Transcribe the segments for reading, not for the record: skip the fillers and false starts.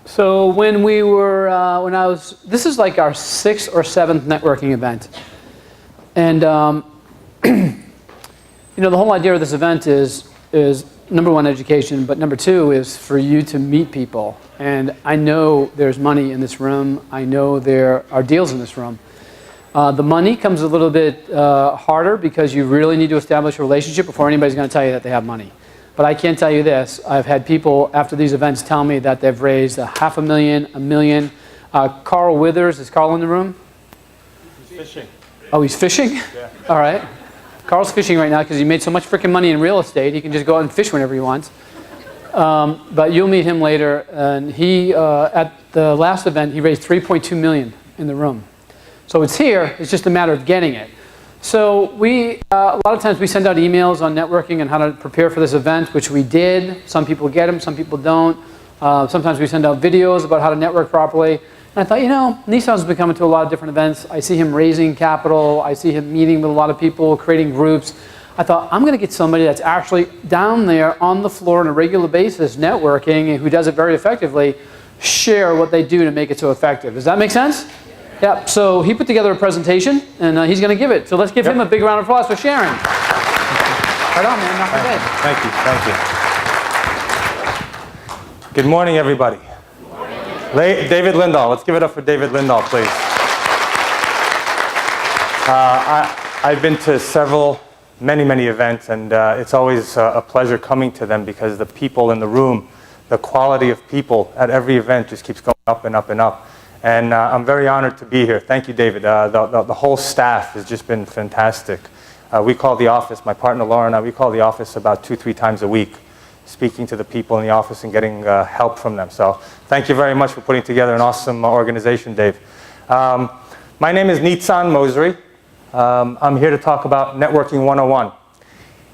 So when this is like our 6th or 7th networking event. And, the whole idea of this event is number one, education, but number two is for you to meet people. And I know there's money in this room. I know there are deals in this room. The money comes a little bit harder because you really need to establish a relationship before anybody's going to tell you that they have money. But I can tell you this, I've had people after these events tell me that they've raised $500,000, $1 million. Carl Withers, is Carl in the room? He's fishing. Oh, he's fishing? Yeah. All right. Carl's fishing right now because he made so much freaking money in real estate, he can just go out and fish whenever he wants. But you'll meet him later. And he, at the last event, he raised $3.2 million in the room. So it's here, it's just a matter of getting it. So a lot of times we send out emails on networking and how to prepare for this event, which we did. Some people get them, some people don't. Sometimes we send out videos about how to network properly. And I thought, Nissan's been coming to a lot of different events. I see him raising capital. I see him meeting with a lot of people, creating groups. I thought, I'm going to get somebody that's actually down there on the floor on a regular basis networking and who does it very effectively, share what they do to make it so effective. Does that make sense? Yeah, so he put together a presentation, and he's going to give it. So let's give him a big round of applause for sharing. Right on, man. Not bad. Thank you. Good morning, everybody. Good morning. David Lindahl. Let's give it up for David Lindahl, please. I've been to many events, and it's always a pleasure coming to them because the people in the room, the quality of people at every event just keeps going up and up and up. And I'm very honored to be here. Thank you, David. The whole staff has just been fantastic. We call the office, my partner Laura and I, we call the office about 2-3 times a week, speaking to the people in the office and getting help from them. So thank you very much for putting together an awesome organization, Dave. My name is Nitzan Mosery. I'm here to talk about Networking 101.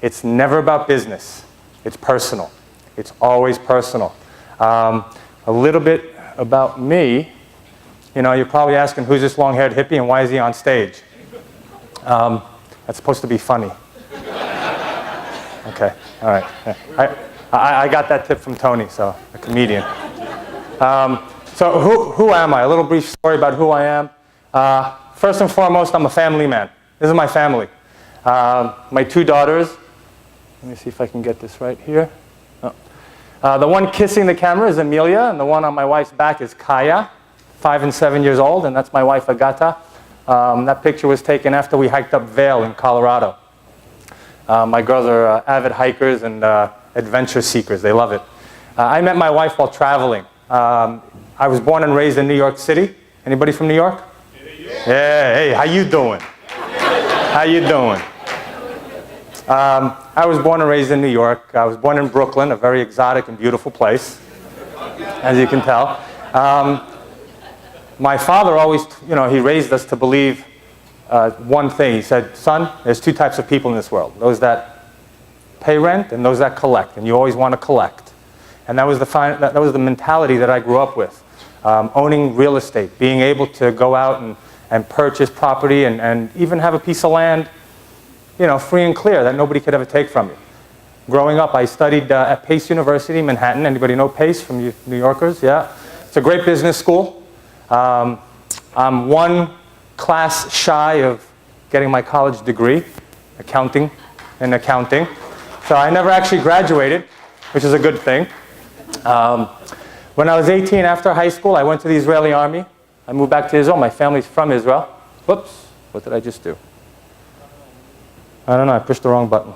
It's never about business. It's personal. It's always personal. A little bit about me. You're probably asking, who's this long-haired hippie and why is he on stage? That's supposed to be funny. Okay, all right. I got that tip from Tony, so a comedian. So who am I? A little brief story about who I am. First and foremost, I'm a family man. This is my family. My 2 daughters. Let me see if I can get this right here. Oh. The one kissing the camera is Amelia, and the one on my wife's back is Kaya. 5 and 7 years old, and that's my wife Agata. That picture was taken after we hiked up Vail in Colorado. My girls are avid hikers and adventure seekers. They love it. I met my wife while traveling. I was born and raised in New York City. Anybody from New York? Yeah. Hey, how you doing? How you doing? I was born and raised in New York. I was born in Brooklyn, a very exotic and beautiful place, as you can tell. My father always, he raised us to believe one thing. He said, son, there's 2 types of people in this world. Those that pay rent and those that collect. And you always want to collect. And that was the mentality that I grew up with. Owning real estate, being able to go out and purchase property and even have a piece of land, free and clear that nobody could ever take from you. Growing up, I studied at Pace University, Manhattan. Anybody know Pace from you New Yorkers? Yeah. It's a great business school. I'm 1 class shy of getting my college degree, accounting. So I never actually graduated, which is a good thing. When I was 18, after high school, I went to the Israeli army. I moved back to Israel. My family's from Israel. Whoops, what did I just do? I don't know, I pushed the wrong button.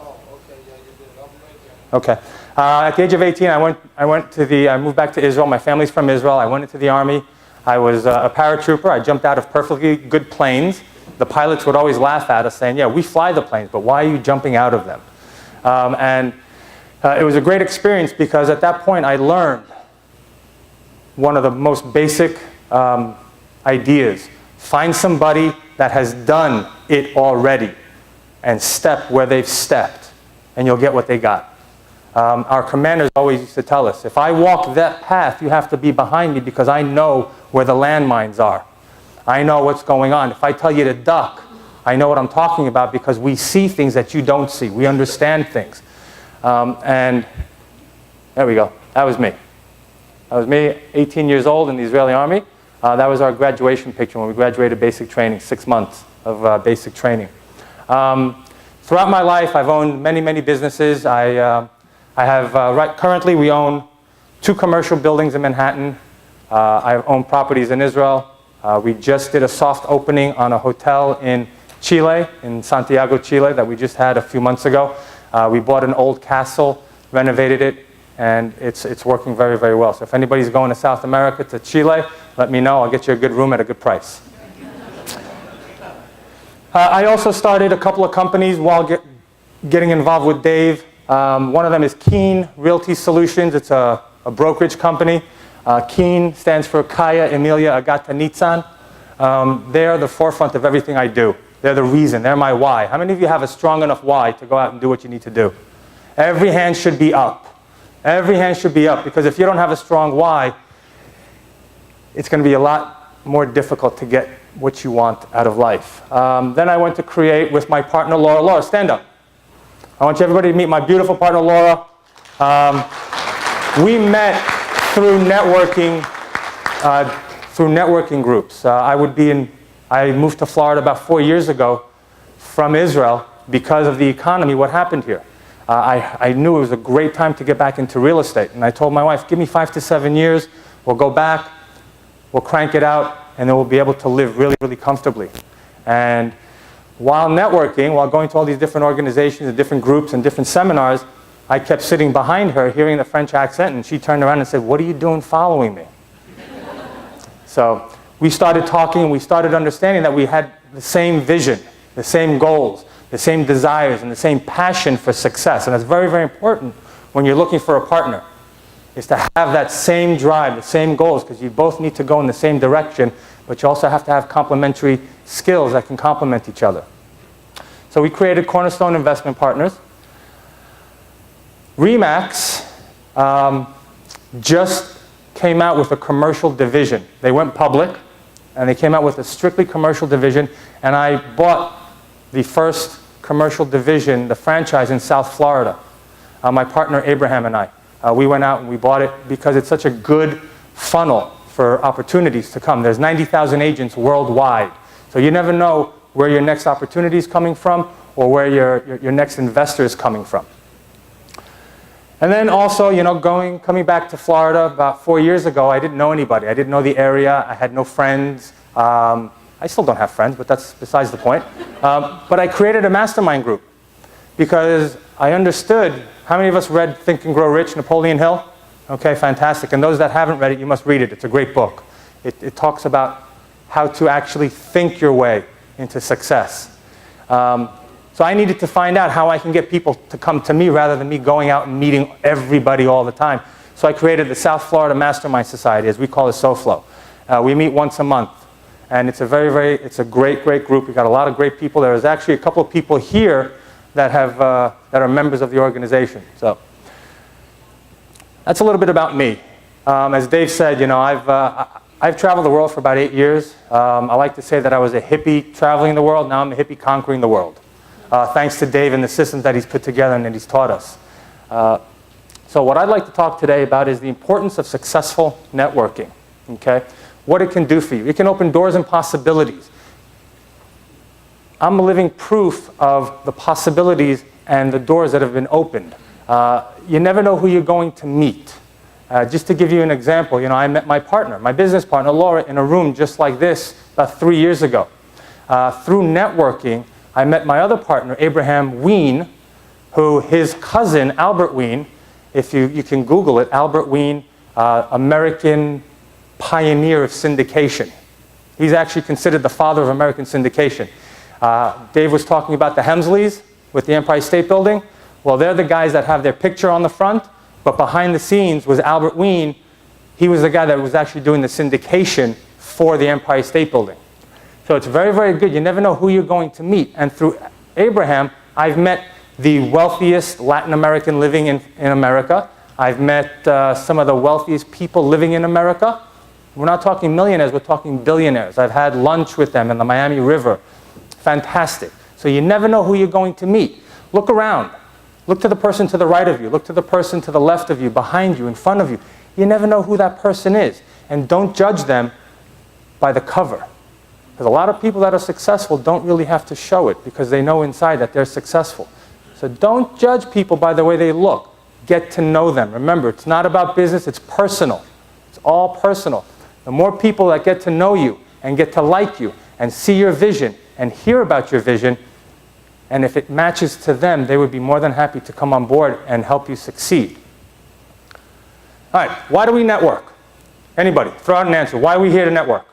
Okay. At the age of 18, I moved back to Israel. My family's from Israel. I went into the army. I was a paratrooper. I jumped out of perfectly good planes. The pilots would always laugh at us saying, yeah, we fly the planes, but why are you jumping out of them? It was a great experience because at that point I learned one of the most basic ideas. Find somebody that has done it already and step where they've stepped, and you'll get what they got. Our commanders always used to tell us, if I walk that path, you have to be behind me because I know where the landmines are. I know what's going on. If I tell you to duck, I know what I'm talking about because we see things that you don't see. We understand things. And there we go. That was me. That was me, 18 years old in the Israeli army. That was our graduation picture when we graduated basic training, 6 months of basic training. Throughout my life, I've owned many, many businesses. Currently we own 2 commercial buildings in Manhattan. I own properties in Israel. We just did a soft opening on a hotel in Chile, in Santiago, Chile, that we just had a few months ago. We bought an old castle, renovated it, and it's working very, very well. So if anybody's going to South America, to Chile, let me know. I'll get you a good room at a good price. I also started a couple of companies while getting involved with Dave. One of them is Keen Realty Solutions. It's a brokerage company. Keen stands for Kaya Emilia Agata Nitzan. They're the forefront of everything I do. They're the reason. They're my why. How many of you have a strong enough why to go out and do what you need to do? Every hand should be up. Every hand should be up, because if you don't have a strong why, it's going to be a lot more difficult to get what you want out of life. Then I went to create with my partner Laura. Laura, stand up. I want everybody to meet my beautiful partner Laura. We met through networking groups. I moved to Florida about 4 years ago from Israel because of the economy, what happened here. I knew it was a great time to get back into real estate. And I told my wife, give me 5 to 7 years, we'll go back, we'll crank it out, and then we'll be able to live really, really comfortably. And while networking, while going to all these different organizations and different groups and different seminars, I kept sitting behind her, hearing the French accent, and she turned around and said, what are you doing following me? So we started talking, and we started understanding that we had the same vision, the same goals, the same desires, and the same passion for success. And that's very, very important when you're looking for a partner, is to have that same drive, the same goals, because you both need to go in the same direction, but you also have to have complementary skills that can complement each other. So we created Cornerstone Investment Partners. RE/MAX just came out with a commercial division. They went public, and they came out with a strictly commercial division, and I bought the first commercial division, the franchise in South Florida. My partner Abraham and I. We went out and we bought it because it's such a good funnel for opportunities to come. There's 90,000 agents worldwide. So you never know where your next opportunity is coming from or where your next investor is coming from. And then also, coming back to Florida about 4 years ago, I didn't know anybody. I didn't know the area. I had no friends. I still don't have friends, but that's besides the point. But I created a mastermind group because I understood. How many of us read Think and Grow Rich, Napoleon Hill? Okay, fantastic. And those that haven't read it, you must read it. It's a great book. It talks about how to actually think your way into success. So I needed to find out how I can get people to come to me rather than me going out and meeting everybody all the time. So I created the South Florida Mastermind Society, as we call it, SoFlo. We meet once a month. And it's a great, great group. We've got a lot of great people. There's actually a couple of people here that are members of the organization. So that's a little bit about me. As Dave said, I've traveled the world for about 8 years. I like to say that I was a hippie traveling the world. Now I'm a hippie conquering the world. Thanks to Dave and the systems that he's put together and that he's taught us. So what I'd like to talk today about is the importance of successful networking. Okay? What it can do for you. It can open doors and possibilities. I'm a living proof of the possibilities and the doors that have been opened. You never know who you're going to meet. Just to give you an example, I met my partner, my business partner, Laura, in a room just like this about 3 years ago. Through networking, I met my other partner, Abraham Wien, who his cousin, Albert Wien, if you can Google it, Albert Wien, American pioneer of syndication. He's actually considered the father of American syndication. Dave was talking about the Hemsleys with the Empire State Building. Well, they're the guys that have their picture on the front, but behind the scenes was Albert Wien. He was the guy that was actually doing the syndication for the Empire State Building. So it's very, very good. You never know who you're going to meet. And through Abraham, I've met the wealthiest Latin American living in America. I've met some of the wealthiest people living in America. We're not talking millionaires, we're talking billionaires. I've had lunch with them in the Miami River. Fantastic. So you never know who you're going to meet. Look around. Look to the person to the right of you. Look to the person to the left of you, behind you, in front of you. You never know who that person is. And don't judge them by the cover. Because a lot of people that are successful don't really have to show it because they know inside that they're successful. So don't judge people by the way they look. Get to know them. Remember, it's not about business, it's personal. It's all personal. The more people that get to know you and get to like you and see your vision and hear about your vision, and if it matches to them, they would be more than happy to come on board and help you succeed. All right, why do we network? Anybody, throw out an answer. Why are we here to network?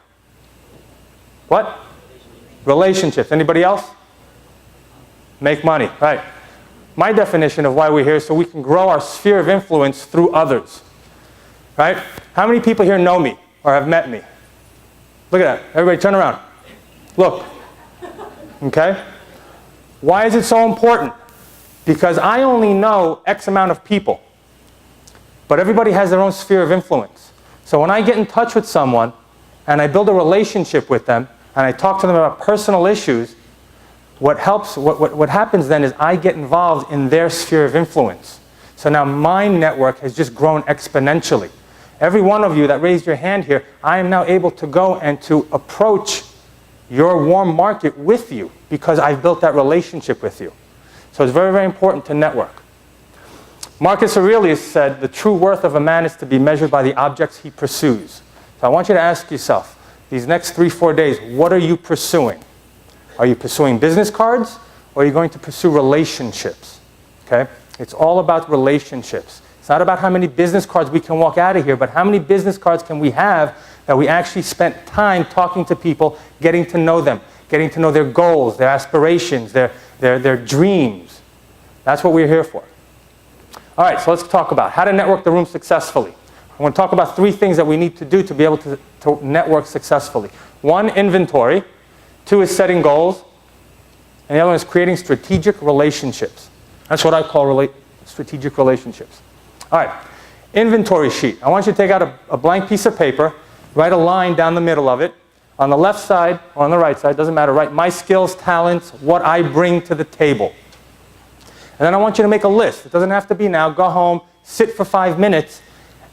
What? Relationships. Anybody else? Make money. Right. My definition of why we're here is so we can grow our sphere of influence through others. Right? How many people here know me or have met me? Look at that. Everybody turn around. Look. Okay? Why is it so important? Because I only know X amount of people. But everybody has their own sphere of influence. So when I get in touch with someone and I build a relationship with them and I talk to them about personal issues, what happens then is I get involved in their sphere of influence. So now my network has just grown exponentially. Every one of you that raised your hand here, I am now able to go and to approach your warm market with you because I've built that relationship with you. So it's very, very important to network. Marcus Aurelius said, the true worth of a man is to be measured by the objects he pursues. So I want you to ask yourself, these next 3-4 days, what are you pursuing? Are you pursuing business cards, or are you going to pursue relationships? Okay? It's all about relationships. It's not about how many business cards we can walk out of here, but how many business cards can we have that we actually spent time talking to people, getting to know them, getting to know their goals, their aspirations, their dreams. That's what we're here for. All right, so let's talk about how to network the room successfully. I want to talk about 3 things that we need to do to be able to network successfully. 1, inventory. 2 is setting goals. And the other one is creating strategic relationships. That's what I call strategic relationships. All right, inventory sheet. I want you to take out a blank piece of paper, write a line down the middle of it. On the left side or on the right side, doesn't matter, write my skills, talents, what I bring to the table. And then I want you to make a list. It doesn't have to be now. Go home, sit for 5 minutes,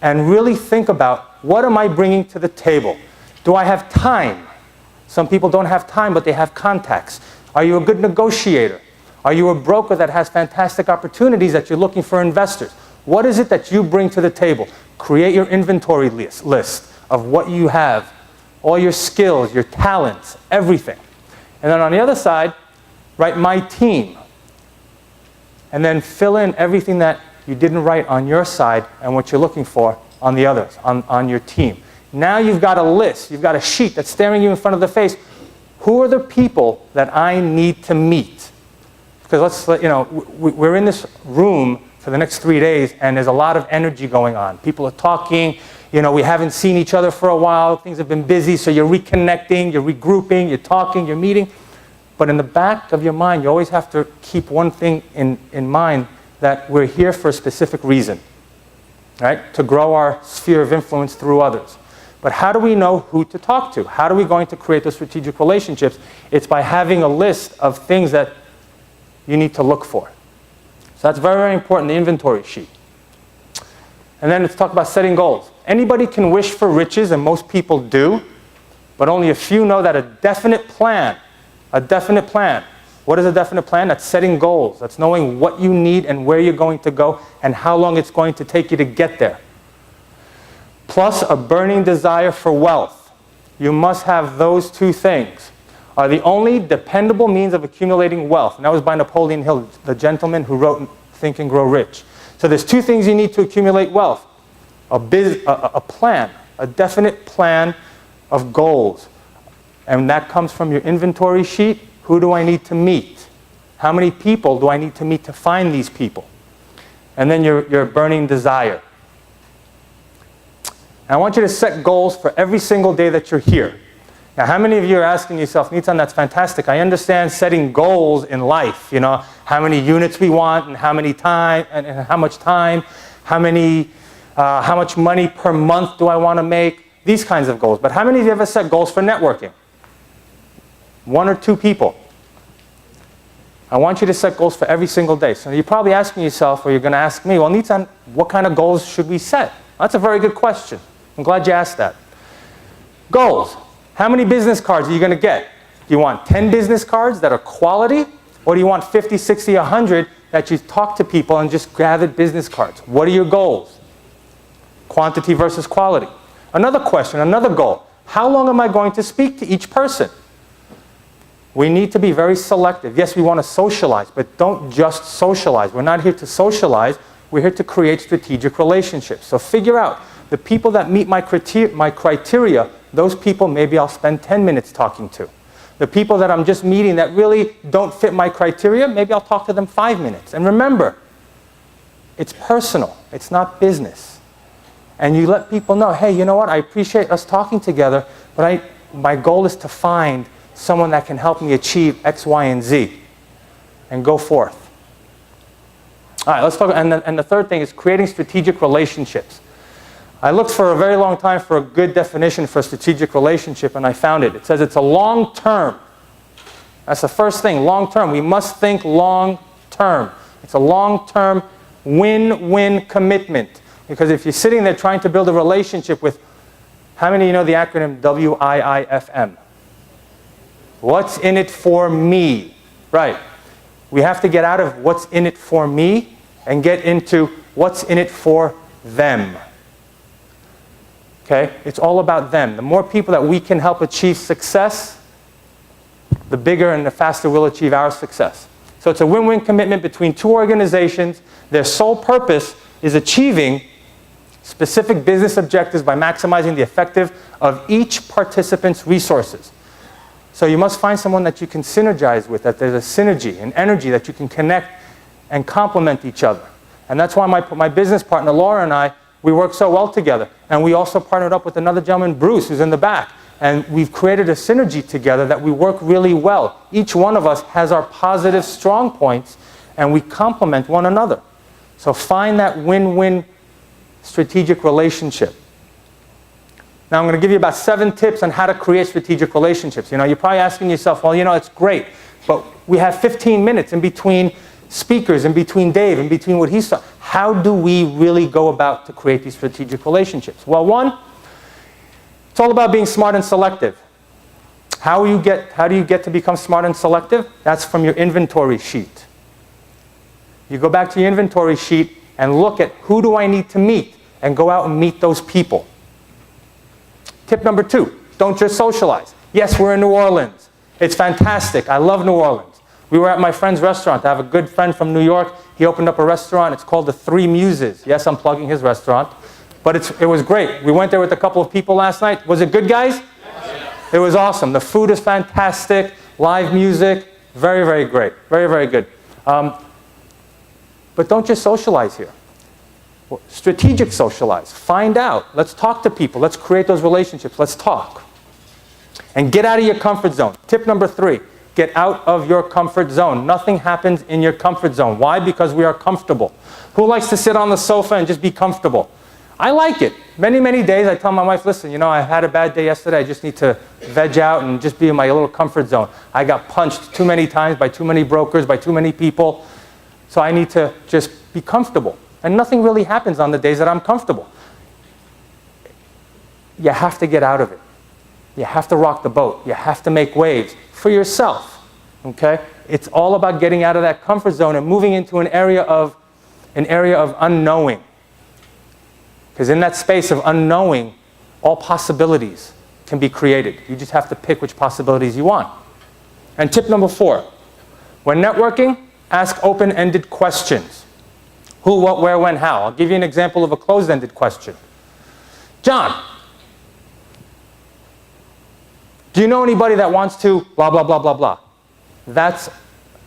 and really think about what am I bringing to the table? Do I have time? Some people don't have time, but they have contacts. Are you a good negotiator? Are you a broker that has fantastic opportunities that you're looking for investors? What is it that you bring to the table? Create your inventory list of what you have, all your skills, your talents, everything. And then on the other side, write my team. And then fill in everything that you didn't write on your side and what you're looking for on the others, on your team. Now you've got a list, you've got a sheet that's staring you in front of the face. Who are the people that I need to meet? Because we're in this room for the next 3 days and there's a lot of energy going on. People are talking, we haven't seen each other for a while, things have been busy, so you're reconnecting, you're regrouping, you're talking, you're meeting. But in the back of your mind, you always have to keep one thing in mind, that we're here for a specific reason, right? To grow our sphere of influence through others. But how do we know who to talk to? How are we going to create those strategic relationships? It's by having a list of things that you need to look for. So that's very, very important, the inventory sheet. And then let's talk about setting goals. Anybody can wish for riches, and most people do, but only a few know that a definite plan. What is a definite plan? That's setting goals. That's knowing what you need and where you're going to go and how long it's going to take you to get there. Plus a burning desire for wealth. You must have those 2 things. Are the only dependable means of accumulating wealth. And that was by Napoleon Hill, the gentleman who wrote Think and Grow Rich. So there's 2 things you need to accumulate wealth. A plan, a definite plan of goals. And that comes from your inventory sheet. Who do I need to meet? How many people do I need to meet to find these people? And then your burning desire. And I want you to set goals for every single day that you're here. Now, how many of you are asking yourself, Nitzan, that's fantastic. I understand setting goals in life. How many units we want and how many time and how much time, how much money per month do I want to make? These kinds of goals. But how many of you ever set goals for networking? 1 or 2 people. I want you to set goals for every single day. So you're probably asking yourself, or you're going to ask me, well, Nitzan, what kind of goals should we set? That's a very good question. I'm glad you asked that. Goals. How many business cards are you going to get? Do you want 10 business cards that are quality? Or do you want 50, 60, 100 that you talk to people and just gathered business cards? What are your goals? Quantity versus quality. Another question, another goal. How long am I going to speak to each person? We need to be very selective. Yes, we want to socialize, but don't just socialize. We're not here to socialize. We're here to create strategic relationships. So figure out the people that meet my criteria, those people maybe I'll spend 10 minutes talking to. The people that I'm just meeting that really don't fit my criteria, maybe I'll talk to them 5 minutes. And remember, it's personal. It's not business. And you let people know, hey, you know what? I appreciate us talking together, but my goal is to find someone that can help me achieve X, Y, and Z. And go forth. All right, let's talk. And the third thing is creating strategic relationships. I looked for a very long time for a good definition for a strategic relationship, and I found it. It says it's a long-term. That's the first thing, long-term. We must think long-term. It's a long-term win-win commitment. Because if you're sitting there trying to build a relationship with, how many of you know the acronym WIIFM? What's in it for me? Right. We have to get out of what's in it for me and get into what's in it for them. Okay? It's all about them. The more people that we can help achieve success, the bigger and the faster we'll achieve our success. So it's a win-win commitment between two organizations. Their sole purpose is achieving specific business objectives by maximizing the effective of each participant's resources. So you must find someone that you can synergize with, that there's a synergy, an energy that you can connect and complement each other. And that's why my business partner, Laura, and I, we work so well together. And we also partnered up with another gentleman, Bruce, who's in the back. And we've created a synergy together that we work really well. Each one of us has our positive, strong points, and we complement one another. So find that win-win strategic relationship. Now I'm going to give you about 7 tips on how to create strategic relationships. You know, you're probably asking yourself, well, you know, it's great, but we have 15 minutes in between speakers, in between Dave, in between what he's talking. How do we really go about to create these strategic relationships? Well, one, it's all about being smart and selective. How do you get to become smart and selective? That's from your inventory sheet. You go back to your inventory sheet and look at who do I need to meet and go out and meet those people. Tip number 2, don't just socialize. Yes, we're in New Orleans. It's fantastic. I love New Orleans. We were at my friend's restaurant. I have a good friend from New York. He opened up a restaurant. It's called the Three Muses. Yes, I'm plugging his restaurant. But it was great. We went there with a couple of people last night. Was it good, guys? Yes. It was awesome. The food is fantastic. Live music. Very, very great. Very, very good. But don't just socialize here. Strategic socialize. Find out. Let's talk to people. Let's create those relationships. Let's talk. And get out of your comfort zone. Tip number 3, get out of your comfort zone. Nothing happens in your comfort zone. Why? Because we are comfortable. Who likes to sit on the sofa and just be comfortable? I like it. Many, many days I tell my wife, listen, you know, I had a bad day yesterday. I just need to veg out and just be in my little comfort zone. I got punched too many times by too many brokers, by too many people. So I need to just be comfortable. And nothing really happens on the days that I'm comfortable. You have to get out of it. You have to rock the boat. You have to make waves for yourself. Okay? It's all about getting out of that comfort zone and moving into an area of unknowing. Because in that space of unknowing, all possibilities can be created. You just have to pick which possibilities you want. And tip number 4, when networking, ask open-ended questions. Who, what, where, when, how. I'll give you an example of a closed-ended question. John, do you know anybody that wants to blah, blah, blah, blah, blah? That's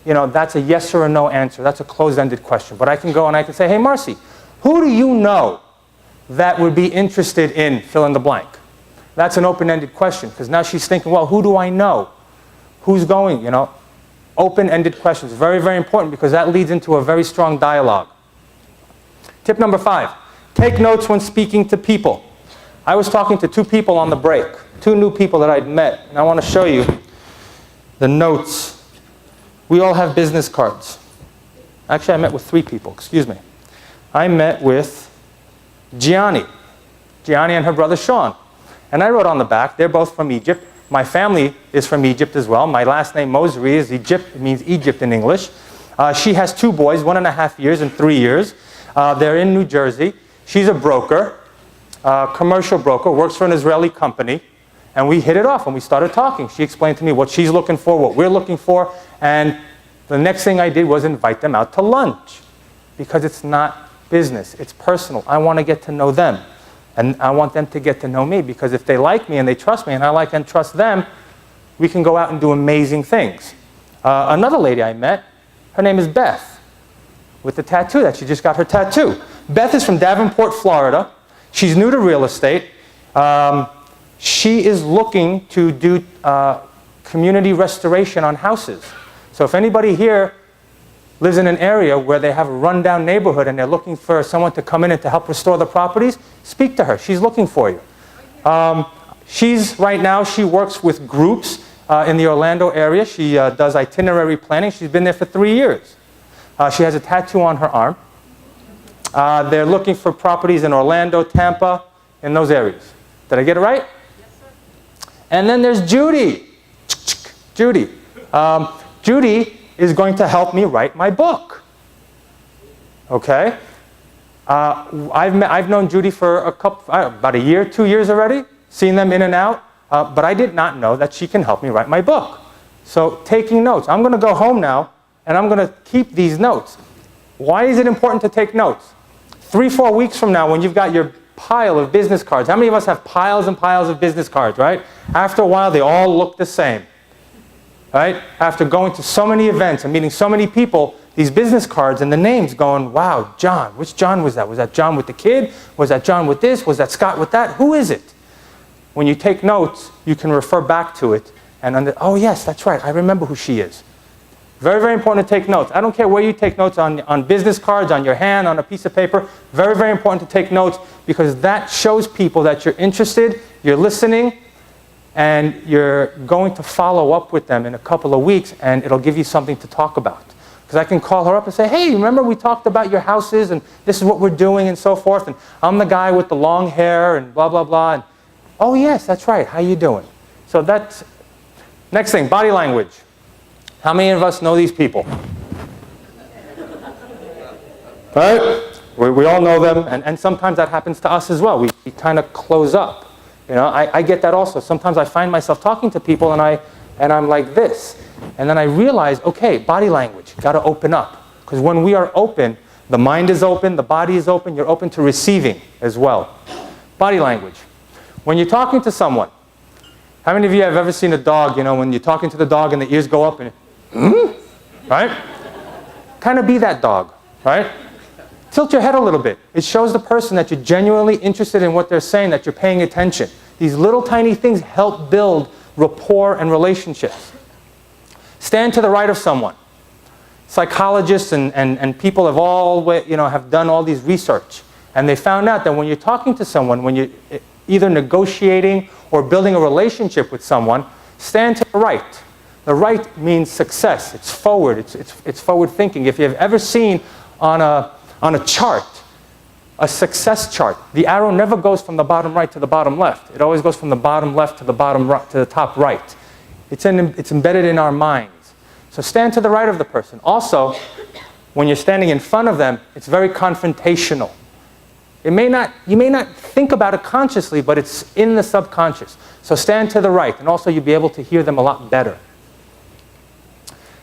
a yes or a no answer. That's a closed-ended question. But I can go and I can say, hey, Marcy, who do you know that would be interested in fill in the blank? That's an open-ended question, because now she's thinking, well, who do I know? Who's going, you know? Open-ended questions. Very, very important, because that leads into a very strong dialogue. Tip number 5, take notes when speaking to people. I was talking to 2 people on the break, 2 new people that I'd met, and I want to show you the notes We all have business cards. Actually, I met with 3 people, excuse me. I met with Gianni and her brother Sean. And I wrote on the back, they're both from Egypt. My family is from Egypt as well. My last name, Mosri, is Egypt. It means Egypt in English. She has 2 boys, 1.5 years and 3 years. They're in New Jersey. She's a broker, commercial broker, works for an Israeli company. And we hit it off and we started talking. She explained to me what she's looking for, what we're looking for. And the next thing I did was invite them out to lunch. Because it's not business, it's personal. I want to get to know them. And I want them to get to know me, because if they like me and they trust me and I like and trust them, we can go out and do amazing things. Another lady I met, her name is Beth, with the tattoo that she just got her tattoo. Beth is from Davenport, Florida. She's new to real estate. She is looking to do community restoration on houses. So if anybody here lives in an area where they have a rundown neighborhood and they're looking for someone to come in and to help restore the properties, speak to her. She's looking for you. Right now, she works with groups in the Orlando area. She does itinerary planning. She's been there for 3 years. She has a tattoo on her arm. They're looking for properties in Orlando, Tampa, in those areas. Did I get it right? Yes, sir. And then there's Judy. Judy. Judy is going to help me write my book. Okay? I've known Judy for about a year, 2 years already, seen them in and out, but I did not know that she can help me write my book. So taking notes. I'm going to go home now and I'm going to keep these notes. Why is it important to take notes? 3-4 weeks from now, when you've got your pile of business cards, how many of us have piles and piles of business cards, right? After a while, they all look the same. Right? After going to so many events and meeting so many people, these business cards and the names going, wow, John, which John was that? Was that John with the kid? Was that John with this? Was that Scott with that? Who is it? When you take notes, you can refer back to it and, oh yes, that's right, I remember who she is. Very, very important to take notes. I don't care where you take notes, on business cards, on your hand, on a piece of paper. Very, very important to take notes, because that shows people that you're interested, you're listening, and you're going to follow up with them in a couple of weeks, and it'll give you something to talk about. Because I can call her up and say, hey, remember we talked about your houses, and this is what we're doing, and so forth, and I'm the guy with the long hair, and blah, blah, blah. And, oh, yes, that's right. How you doing? So that's... Next thing, body language. How many of us know these people? Right? We all know them, and sometimes that happens to us as well. We kind of close up. You know, I get that also. Sometimes I find myself talking to people and I'm like this. And then I realize, okay, body language, got to open up. Because when we are open, the mind is open, the body is open, you're open to receiving as well. Body language. When you're talking to someone, how many of you have ever seen a dog, you know, when you're talking to the dog and the ears go up and, right? Kind of be that dog, right? Tilt your head a little bit. It shows the person that you're genuinely interested in what they're saying, that you're paying attention. These little tiny things help build rapport and relationships. Stand to the right of someone. Psychologists and people have have done all these research. And they found out that when you're talking to someone, when you're either negotiating or building a relationship with someone, stand to the right. The right means success. It's forward. It's forward thinking. If you've ever seen on a chart, a success chart, the arrow never goes from the bottom right to the bottom left. It always goes from the bottom left to the bottom right, to the top right. It's embedded in our minds. So stand to the right of the person. Also, when you're standing in front of them, it's very confrontational. You may not think about it consciously, but it's in the subconscious. So stand to the right, and also you'll be able to hear them a lot better.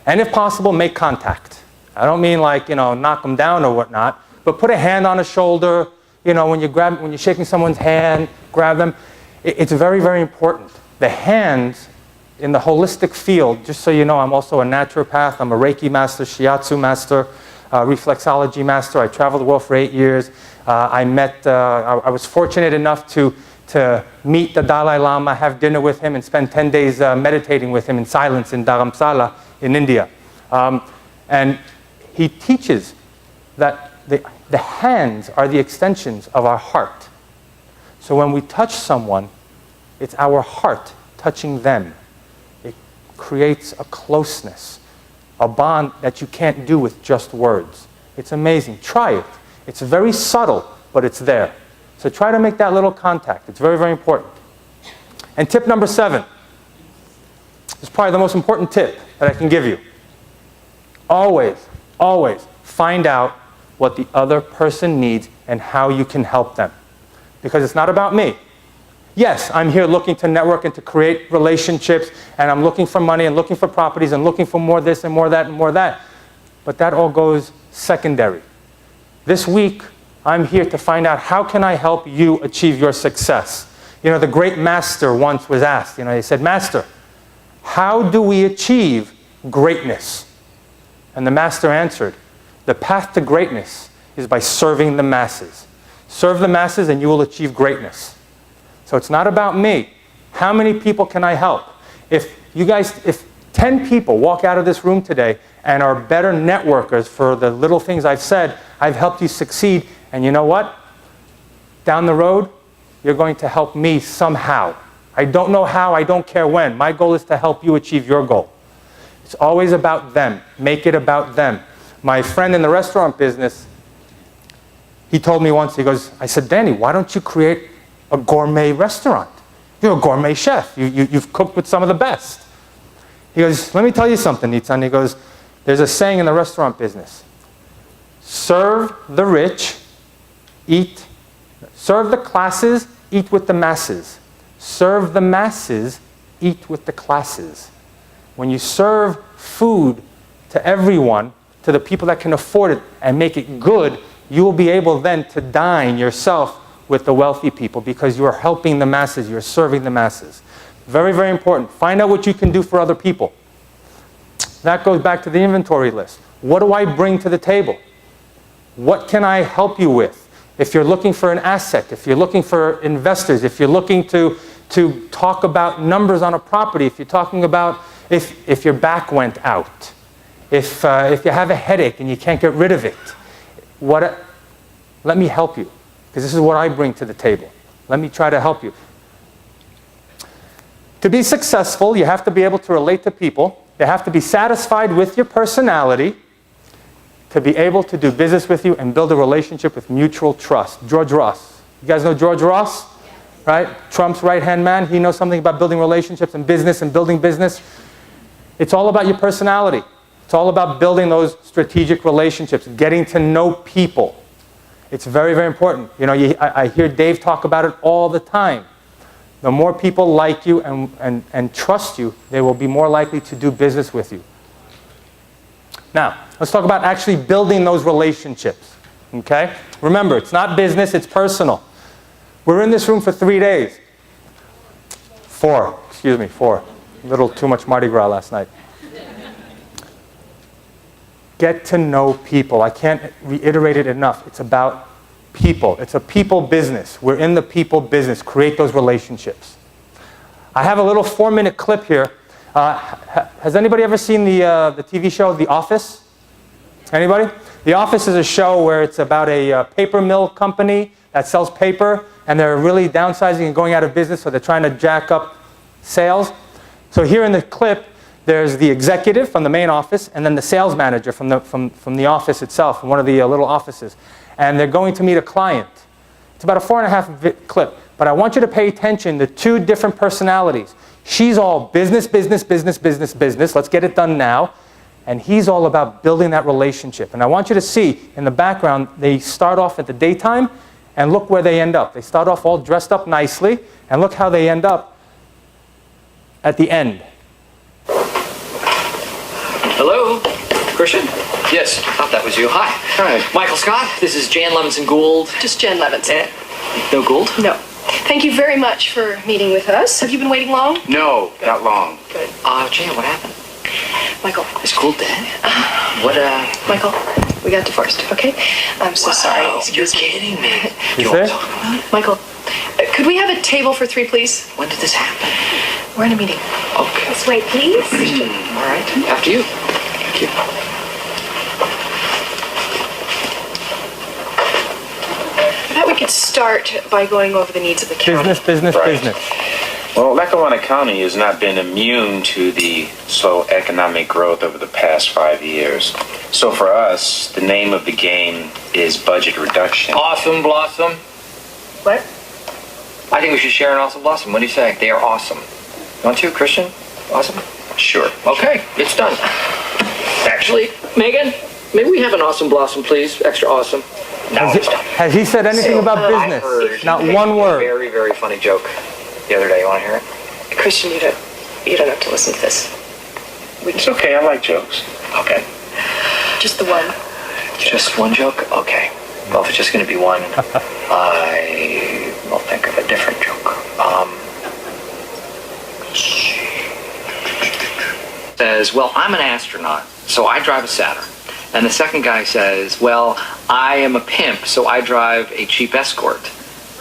And if possible, make contact. I don't mean knock them down or whatnot, but put a hand on a shoulder. When you're shaking someone's hand, grab them. It's very, very important. The hands in the holistic field, just so you know, I'm also a naturopath. I'm a Reiki master, Shiatsu master, reflexology master. I traveled the world for 8 years. I was fortunate enough to meet the Dalai Lama, have dinner with him, and spend 10 days meditating with him in silence in Dharamsala in India. And he teaches that the hands are the extensions of our heart. So when we touch someone, it's our heart touching them. It creates a closeness. a bond that you can't do with just words. It's amazing. Try it. It's very subtle, but it's there. So try to make that little contact. It's very, very important. And tip number 7 is probably the most important tip that I can give you. Always, always find out what the other person needs and how you can help them. Because it's not about me. Yes, I'm here looking to network and to create relationships, and I'm looking for money and looking for properties and looking for more this and more that and more that. But that all goes secondary. This week, I'm here to find out how can I help you achieve your success. You know, the great master once was asked, he said, "Master, how do we achieve greatness?" And the master answered, "The path to greatness is by serving the masses. Serve the masses and you will achieve greatness." So it's not about me. How many people can I help? If 10 people walk out of this room today and are better networkers for the little things I've said, I've helped you succeed. And you know what? Down the road, you're going to help me somehow. I don't know how, I don't care when. My goal is to help you achieve your goal. It's always about them. Make it about them. My friend in the restaurant business, he told me once, I said, "Danny, why don't you create a gourmet restaurant? You're a gourmet chef. You've cooked with some of the best." He goes, "Let me tell you something, Nitzan." He goes, "There's a saying in the restaurant business. Serve the rich, serve the classes, eat with the masses. Serve the masses, eat with the classes." When you serve food to everyone, to the people that can afford it and make it good, you will be able then to dine yourself with the wealthy people because you are helping the masses, you're serving the masses. Very, very important. Find out what you can do for other people. That goes back to the inventory list. What do I bring to the table? What can I help you with? If you're looking for an asset, if you're looking for investors, if you're looking to talk about numbers on a property, if you're talking about if your back went out, if you have a headache and you can't get rid of it, let me help you. Because this is what I bring to the table. Let me try to help you. To be successful, you have to be able to relate to people. They have to be satisfied with your personality to be able to do business with you and build a relationship with mutual trust. George Ross. You guys know George Ross? Right? Trump's right-hand man. He knows something about building relationships and building business. It's all about your personality. It's all about building those strategic relationships, getting to know people. It's very, very important. I hear Dave talk about it all the time. The more people like you and trust you, they will be more likely to do business with you. Now, let's talk about actually building those relationships. Okay? Remember, it's not business, it's personal. We're in this room for 3 days. 4. A little too much Mardi Gras last night. Get to know people. I can't reiterate it enough. It's about people. It's a people business. We're in the people business. Create those relationships. I have a little 4-minute clip here. Has anybody ever seen the TV show The Office? Anybody? The Office is a show where it's about a paper mill company that sells paper, and they're really downsizing and going out of business, so they're trying to jack up sales. So here in the clip, there's the executive from the main office, and then the sales manager from the office itself, from one of the little offices. And they're going to meet a client. It's about a 4.5 clip. But I want you to pay attention to 2 different personalities. She's all business. Let's get it done now. And he's all about building that relationship. And I want you to see in the background, they start off at the daytime, and look where they end up. They start off all dressed up nicely, and look how they end up at the end. Hello, Christian? Yes, I thought that was you. Hi. Hi. Michael Scott, this is Jan Levinson Gould. Just Jen Levinson. No Gould? No. Thank you very much for meeting with us. Have you been waiting long? No, not long. Good. Jan, what happened? Michael. Is Gould dead? Michael, we got divorced, okay? I'm so sorry. You're kidding me. You You want say? to talk about it? Michael, could we have a table for 3, please? When did this happen? We're in a meeting. Okay. Let's wait, please. All right. After you. Thank you. I thought we could start by going over the needs of the county. Business. Right. Well, Lackawanna County has not been immune to the slow economic growth over the past 5 years. So for us, the name of the game is budget reduction. Awesome Blossom. What? I think we should share an Awesome Blossom. What do you say? They are awesome. Want to, Christian? Awesome? Sure. Okay, it's done. Actually, Megan, may we have an Awesome Blossom, please? Extra awesome. Now it's done. Has he said anything So, about I business? heard Not a one word. very, very funny joke the other day. You want to hear it? Christian, you don't have to listen to this. It's okay, I like jokes. Okay. Just the one. Just one joke? Okay. Well, if it's just going to be one, I will think of a different joke. Says, well, I'm an astronaut, so I drive a Saturn. And the second guy says, well, I am a pimp, so I drive a cheap escort.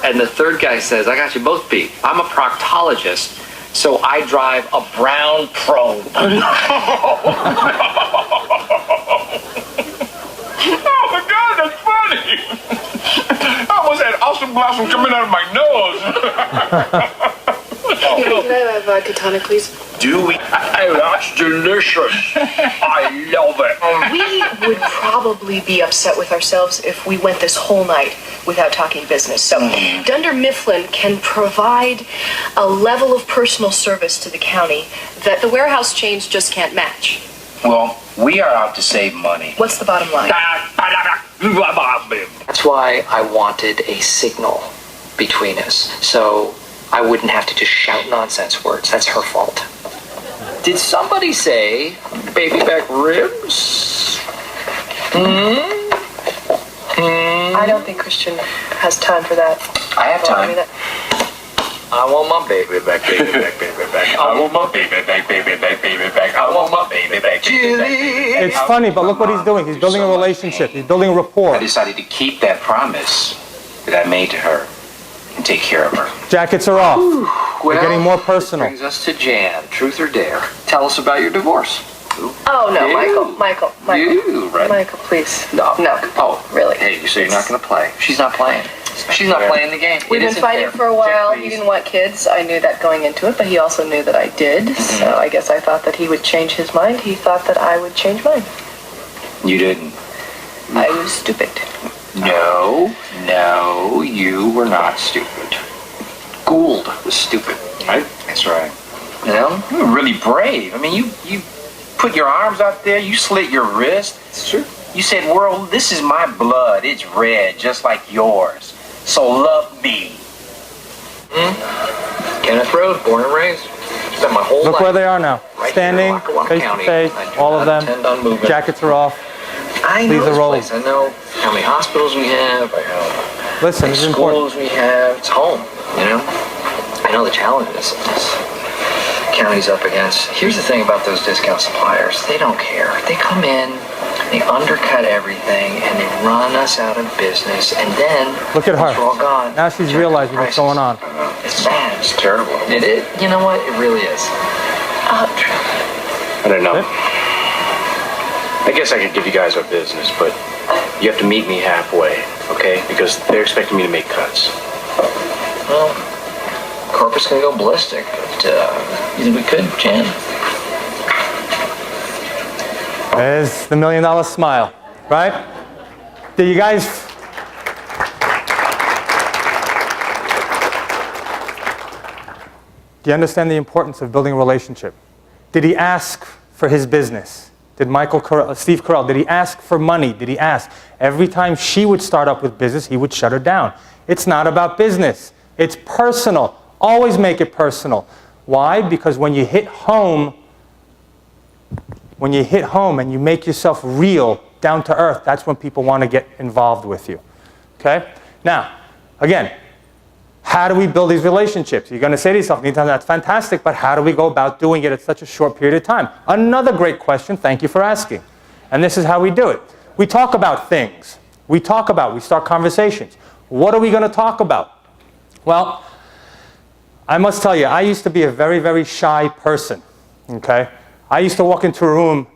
And the third guy says, I got you both beat. I'm a proctologist, so I drive a brown probe. Oh my God, that's funny! I almost had Awesome Blossom coming out of my nose. Can I have a vodka tonic, please? Do we? That's delicious. I love it. We would probably be upset with ourselves if we went this whole night without talking business. So Dunder Mifflin can provide a level of personal service to the county that the warehouse chains just can't match. Well, we are out to save money. What's the bottom line? That's why I wanted a signal between us, so I wouldn't have to just shout nonsense words. That's her fault. Did somebody say baby back ribs? I don't think Christian has time for that. I have Well, time. I want my baby back, baby back, baby back. I want my baby back, baby back, baby back. I want my baby back, baby back. It's funny, but look what he's doing. He's building a relationship. He's building a rapport. I decided to keep that promise that I made to her and take care of her. Jackets are off. We're getting more personal. Brings us to Jan. Truth or dare? Tell us about your divorce. Oh, no, You. Michael. You, right? Michael, please. No. No. Oh, Really. Hey, so you're not going to play? She's not playing. She's not playing the game. We've It been isn't fighting fair. for a while. Check, He please. didn't want kids. I knew that going into it, but he also knew that I did. So I guess I thought that he would change his mind. He thought that I would change mine. You didn't. I was stupid. No, you were not stupid. Gould was stupid, right? That's right. You know, you were really brave. I mean, you put your arms out there, you slit your wrist. It's true. You said, world, this is my blood. It's red, just like yours. So love me. Kenneth Road, born and raised. Spent my whole Look life where they are now. right Standing, here in Lackawanna face to County. face, I do all of not them. intend on moving. Jackets are off. I Please know this roll. place. I know how many hospitals we have. I know Listen, the it's important. schools we have. It's home, you know? I know the challenges this county's up against. Here's the thing about those discount suppliers. They don't care. They come in, they undercut everything, and they run us out of business. And then, Look at her. once we're all gone, Now she's check realizing the what's prices. going on. It's bad. It's terrible. It is. You know what? It really is. I don't know. I guess I could give you guys our business, but you have to meet me halfway, okay? Because they're expecting me to make cuts. Well, corporate's gonna go ballistic, but you think we could, Jan? There's the $1 million smile, right? Do you guys... Do you understand the importance of building a relationship? Did he ask for his business? Did Steve Carell, did he ask for money? Did he ask? Every time she would start up with business, he would shut her down. It's not about business. It's personal. Always make it personal. Why? Because when you hit home and you make yourself real, down to earth, that's when people want to get involved with you. Okay? Now, again, how do we build these relationships? You're going to say to yourself, anytime, that's fantastic, but how do we go about doing it at such a short period of time? Another great question, thank you for asking. And this is how we do it. We talk about things. We start conversations. What are we going to talk about? Well, I must tell you, I used to be a very, very shy person, okay? I used to walk into a room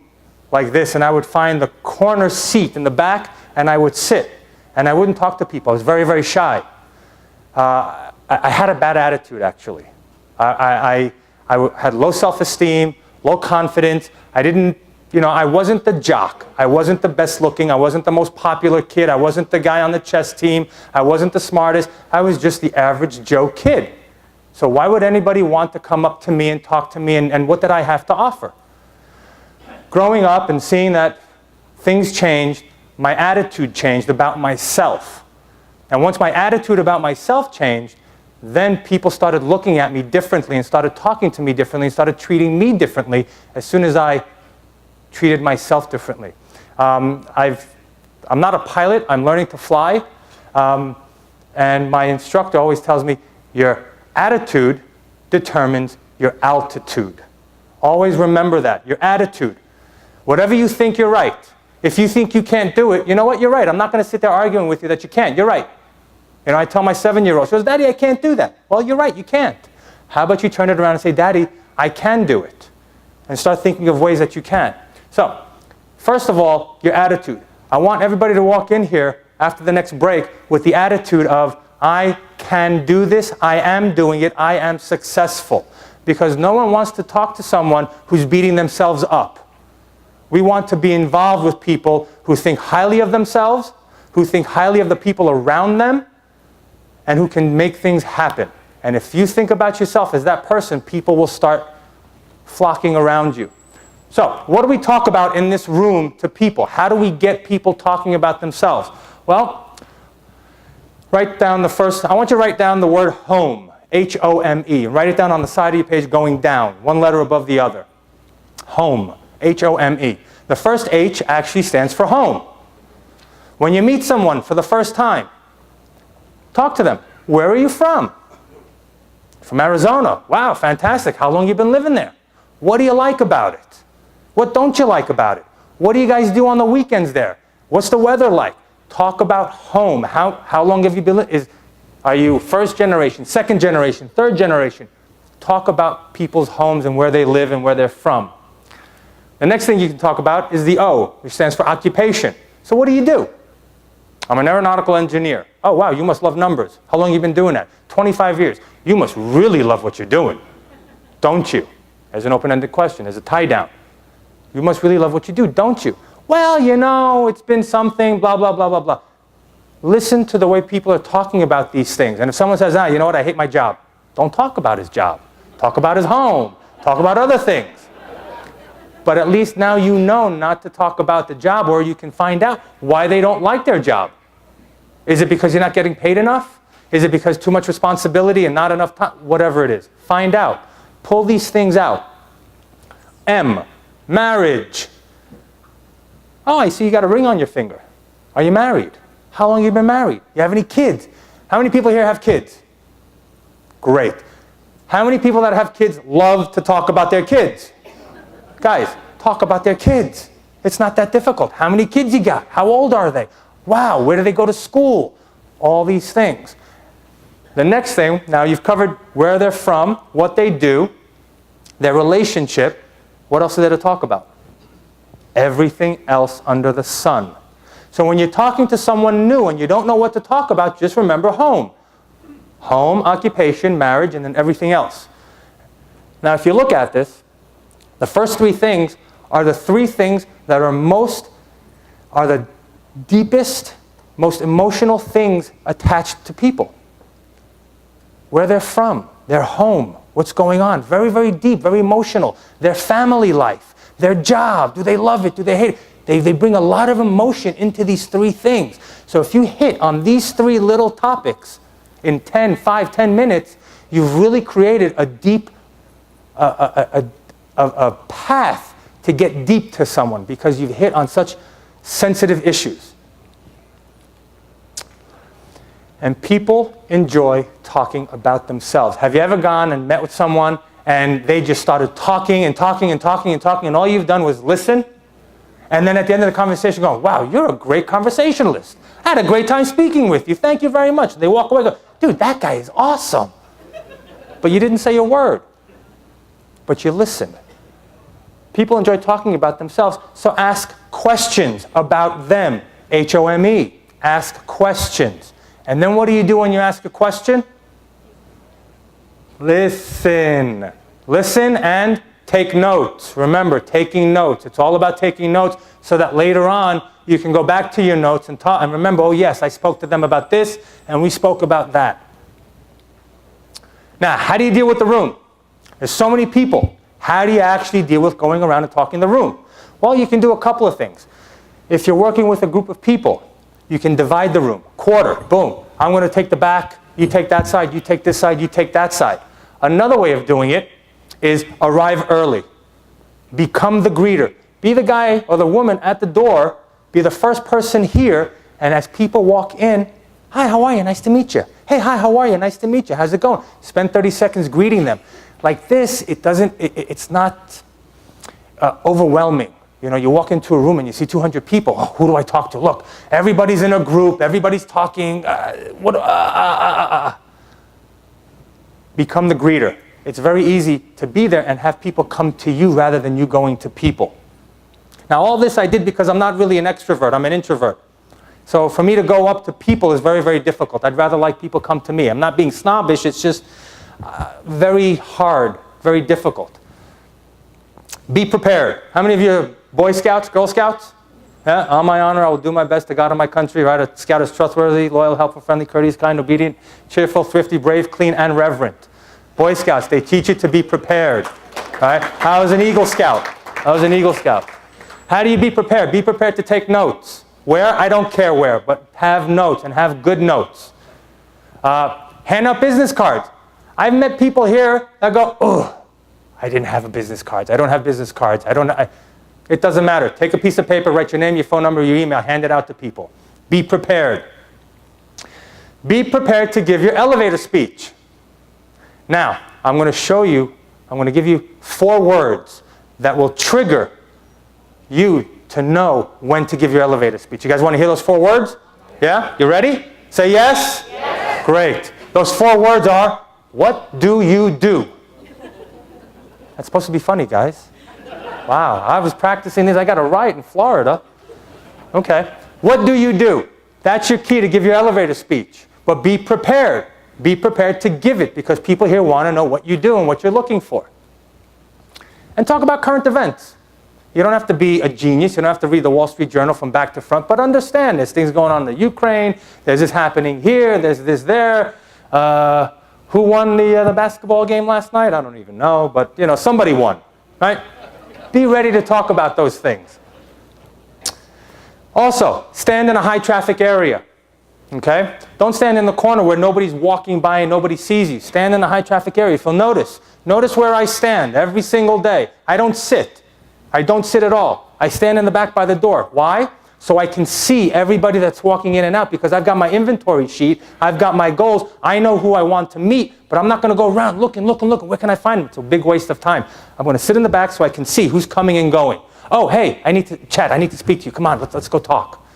like this, and I would find the corner seat in the back, and I would sit, and I wouldn't talk to people. I was very, very shy. I had a bad attitude, actually. I had low self-esteem, low confidence. I wasn't the jock. I wasn't the best looking. I wasn't the most popular kid. I wasn't the guy on the chess team. I wasn't the smartest. I was just the average Joe kid. So why would anybody want to come up to me and talk to me, and what did I have to offer? Growing up and seeing that things changed, my attitude changed about myself. And once my attitude about myself changed, then people started looking at me differently and started talking to me differently and started treating me differently as soon as I treated myself differently. I'm not a pilot. I'm learning to fly. And my instructor always tells me, your attitude determines your altitude. Always remember that, your attitude. Whatever you think, you're right. If you think you can't do it, you know what? You're right. I'm not going to sit there arguing with you that you can't. You're right. I tell my 7-year-old, she goes, Daddy, I can't do that. Well, you're right. You can't. How about you turn it around and say, Daddy, I can do it. And start thinking of ways that you can. So, first of all, your attitude. I want everybody to walk in here after the next break with the attitude of, I can do this. I am doing it. I am successful. Because no one wants to talk to someone who's beating themselves up. We want to be involved with people who think highly of themselves, who think highly of the people around them, and who can make things happen. And if you think about yourself as that person, people will start flocking around you. So, what do we talk about in this room to people? How do we get people talking about themselves? Well, I want you to write down the word home, H-O-M-E. Write it down on the side of your page going down, one letter above the other. Home. H-O-M-E. The first H actually stands for home. When you meet someone for the first time, talk to them. Where are you from? From Arizona. Wow, fantastic. How long have you been living there? What do you like about it? What don't you like about it? What do you guys do on the weekends there? What's the weather like? Talk about home. How long have you been? Are you first generation, second generation, third generation? Talk about people's homes and where they live and where they're from. The next thing you can talk about is the O, which stands for occupation. So what do? I'm an aeronautical engineer. Oh, wow, you must love numbers. How long have you been doing that? 25 years. You must really love what you're doing, don't you? As an open-ended question, as a tie-down. You must really love what you do, don't you? Well, it's been something, blah, blah, blah, blah, blah. Listen to the way people are talking about these things. And if someone says, you know what, I hate my job. Don't talk about his job. Talk about his home. Talk about other things. But at least now you know not to talk about the job, or you can find out why they don't like their job. Is it because you're not getting paid enough? Is it because too much responsibility and not enough time? Whatever it is. Find out. Pull these things out. M, marriage. Oh, I see you got a ring on your finger. Are you married? How long have you been married? You have any kids? How many people here have kids? Great. How many people that have kids love to talk about their kids? Guys, talk about their kids. It's not that difficult. How many kids you got? How old are they? Wow, where do they go to school? All these things. The next thing, now you've covered where they're from, what they do, their relationship. What else is there to talk about? Everything else under the sun. So when you're talking to someone new and you don't know what to talk about, just remember home. Home, occupation, marriage, and then everything else. Now if you look at this, the first three things are the three things that are the deepest, most emotional things attached to people. Where they're from, their home, what's going on. Very, very deep, very emotional. Their family life, their job, do they love it, do they hate it? They bring a lot of emotion into these three things. So if you hit on these three little topics in 10 minutes, you've really created a deep, a path to get deep to someone because you've hit on such sensitive issues. And people enjoy talking about themselves. Have you ever gone and met with someone and they just started talking and talking and talking and talking and all you've done was listen? And then at the end of the conversation go, wow, you're a great conversationalist. I had a great time speaking with you. Thank you very much. They walk away and go, dude, that guy is awesome. But you didn't say a word. But you listened. People enjoy talking about themselves, so ask questions about them. H-O-M-E. Ask questions. And then what do you do when you ask a question? Listen. Listen and take notes. Remember, taking notes. It's all about taking notes so that later on you can go back to your notes and talk and remember, oh yes, I spoke to them about this and we spoke about that. Now, how do you deal with the room? There's so many people. How do you actually deal with going around and talking in the room? Well, you can do a couple of things. If you're working with a group of people, you can divide the room. Quarter, boom. I'm going to take the back, you take that side, you take this side, you take that side. Another way of doing it is arrive early. Become the greeter. Be the guy or the woman at the door. Be the first person here. And as people walk in, hi, how are you? Nice to meet you. Hey, hi, how are you? Nice to meet you. How's it going? Spend 30 seconds greeting them. Like this, it's not overwhelming. You know, you walk into a room and you see 200 people. Oh, who do I talk to? Look, everybody's in a group. Everybody's talking. Become the greeter. It's very easy to be there and have people come to you rather than you going to people. Now, all this I did because I'm not really an extrovert. I'm an introvert. So for me to go up to people is very, very difficult. I'd rather like people come to me. I'm not being snobbish. It's just very hard, very difficult. Be prepared. How many of you are Boy Scouts, Girl Scouts? Yeah? On my honor, I will do my best to God and my country. Right? A scout is trustworthy, loyal, helpful, friendly, courteous, kind, obedient, cheerful, thrifty, brave, clean, and reverent. Boy Scouts, they teach you to be prepared. Right? I was an Eagle Scout. How do you be prepared? Be prepared to take notes. Where? I don't care where, but have notes and have good notes. Hand out business cards. I've met people here that go, oh, I didn't have a business cards. I don't have business cards. It doesn't matter. Take a piece of paper, write your name, your phone number, your email, hand it out to people. Be prepared. Be prepared to give your elevator speech. Now, I'm going to give you 4 words that will trigger you to know when to give your elevator speech. You guys want to hear those 4 words? Yeah? You ready? Say yes? Yes. Great. Those 4 words are, what do you do? That's supposed to be funny, guys. Wow, I was practicing these. I got a riot in Florida. Okay. What do you do? That's your key to give your elevator speech. But be prepared. Be prepared to give it because people here want to know what you do and what you're looking for. And talk about current events. You don't have to be a genius. You don't have to read the Wall Street Journal from back to front. But understand there's things going on in the Ukraine. There's this happening here. There's this there. Who won the basketball game last night? I don't even know. But, you know, somebody won. Right? Be ready to talk about those things. Also, stand in a high traffic area. Okay? Don't stand in the corner where nobody's walking by and nobody sees you. Stand in a high traffic area. If you'll notice where I stand every single day. I don't sit. I don't sit at all. I stand in the back by the door. Why? So I can see everybody that's walking in and out because I've got my inventory sheet. I've got my goals. I know who I want to meet, but I'm not going to go around looking. Where can I find them? It's a big waste of time. I'm going to sit in the back so I can see who's coming and going. Oh, hey, I need to chat. I need to speak to you. Come on, let's go talk.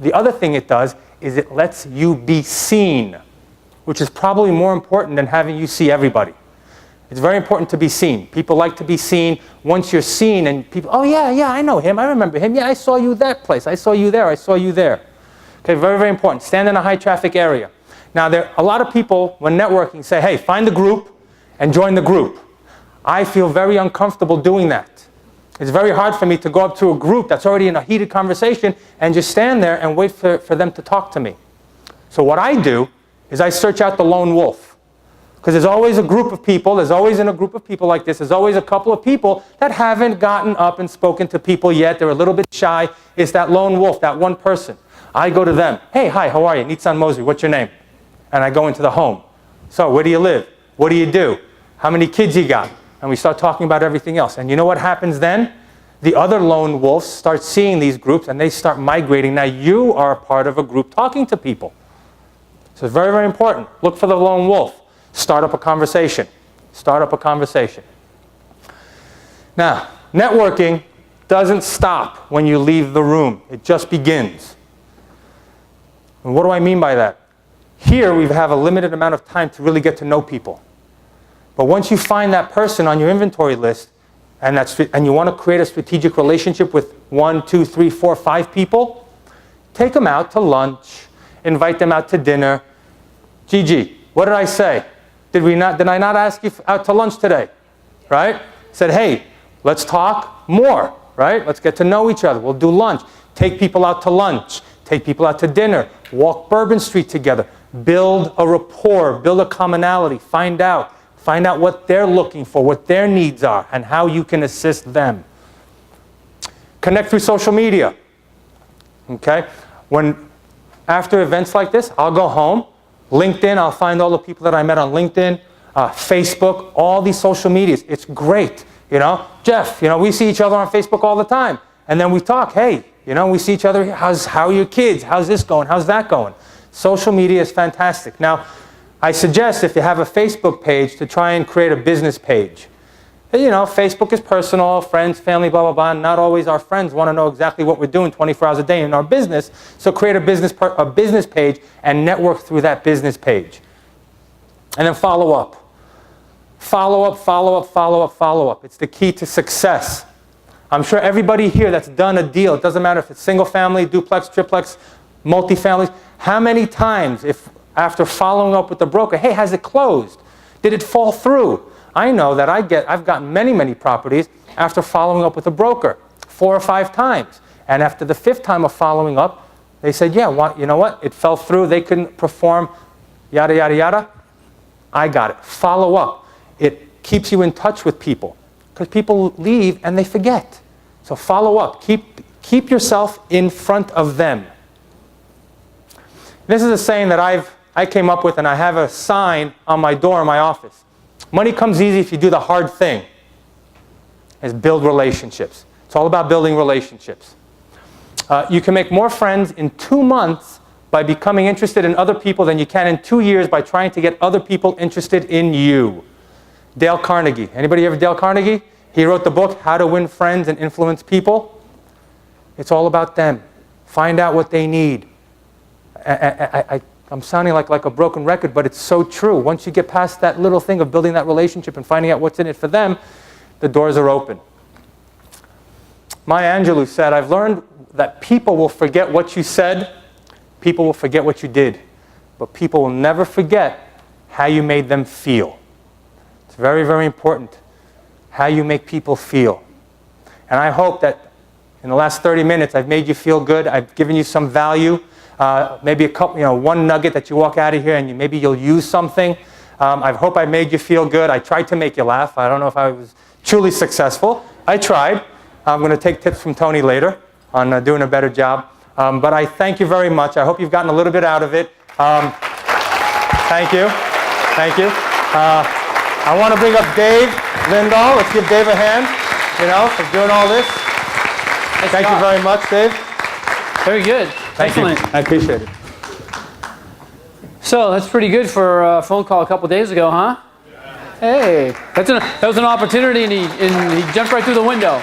The other thing it does is it lets you be seen, which is probably more important than having you see everybody. It's very important to be seen. People like to be seen. Once you're seen and people, oh yeah, I know him. I remember him. Yeah, I saw you that place. I saw you there. I saw you there. Okay, very, very important. Stand in a high traffic area. Now, a lot of people, when networking, say, hey, find the group and join the group. I feel very uncomfortable doing that. It's very hard for me to go up to a group that's already in a heated conversation and just stand there and wait for them to talk to me. So what I do is I search out the lone wolf. Because there's always a group of people, there's always in a group of people like this, there's always a couple of people that haven't gotten up and spoken to people yet. They're a little bit shy. It's that lone wolf, that one person. I go to them. Hey, hi, how are you? Nitzan Mosley, what's your name? And I go into the home. So, where do you live? What do you do? How many kids you got? And we start talking about everything else. And you know what happens then? The other lone wolves start seeing these groups and they start migrating. Now you are a part of a group talking to people. So it's very, very important. Look for the lone wolf. Start up a conversation. Start up a conversation. Now, networking doesn't stop when you leave the room. It just begins. And what do I mean by that? Here we have a limited amount of time to really get to know people. But once you find that person on your inventory list and you want to create a strategic relationship with 1, 2, 3, 4, 5 people, take them out to lunch, invite them out to dinner. Gigi, what did I say? Did I not ask you out to lunch today? Right? Said, hey, let's talk more, right? Let's get to know each other. We'll do lunch. Take people out to lunch. Take people out to dinner. Walk Bourbon Street together. Build a rapport. Build a commonality. Find out what they're looking for, what their needs are, and how you can assist them. Connect through social media. Okay? After events like this, I'll go home. LinkedIn, I'll find all the people that I met on LinkedIn, Facebook, all these social medias. It's great. Jeff, we see each other on Facebook all the time. And then we talk, hey, we see each other, how are your kids? How's this going? How's that going? Social media is fantastic. Now, I suggest if you have a Facebook page to try and create a business page. Facebook is personal, friends, family, blah, blah, blah. Not always our friends want to know exactly what we're doing 24 hours a day in our business. So create a business page and network through that business page. And then follow up. Follow up, follow up, follow up, follow up. It's the key to success. I'm sure everybody here that's done a deal, it doesn't matter if it's single family, duplex, triplex, multifamilies, how many times if after following up with the broker, hey, has it closed? Did it fall through? I know that I've gotten many, many properties after following up with a broker 4 or 5 times. And after the 5th time of following up, they said, yeah, you know what? It fell through. They couldn't perform, yada, yada, yada. I got it. Follow up. It keeps you in touch with people because people leave and they forget. So follow up. Keep yourself in front of them. This is a saying that I came up with, and I have a sign on my door in my office. Money comes easy if you do the hard thing. Is build relationships. It's all about building relationships. You can make more friends in 2 months by becoming interested in other people than you can in 2 years by trying to get other people interested in you. Dale Carnegie. Anybody ever Dale Carnegie? He wrote the book, How to Win Friends and Influence People. It's all about them. Find out what they need. I'm sounding like a broken record, but it's so true. Once you get past that little thing of building that relationship and finding out what's in it for them, the doors are open. Maya Angelou said, I've learned that people will forget what you said, people will forget what you did, but people will never forget how you made them feel. It's very, very important how you make people feel. And I hope that in the last 30 minutes I've made you feel good, I've given you some value. Maybe a couple, one nugget that you walk out of here and maybe you'll use something. I hope I made you feel good. I tried to make you laugh. I don't know if I was truly successful. I tried. I'm going to take tips from Tony later on doing a better job. But I thank you very much. I hope you've gotten a little bit out of it. Thank you. Thank you. I want to bring up Dave Lindahl. Let's give Dave a hand, for doing all this. Thank you very much, Dave. Very good. Thank you. Excellent. I appreciate it. So that's pretty good for a phone call a couple days ago, huh? Hey, that was an opportunity, and he jumped right through the window.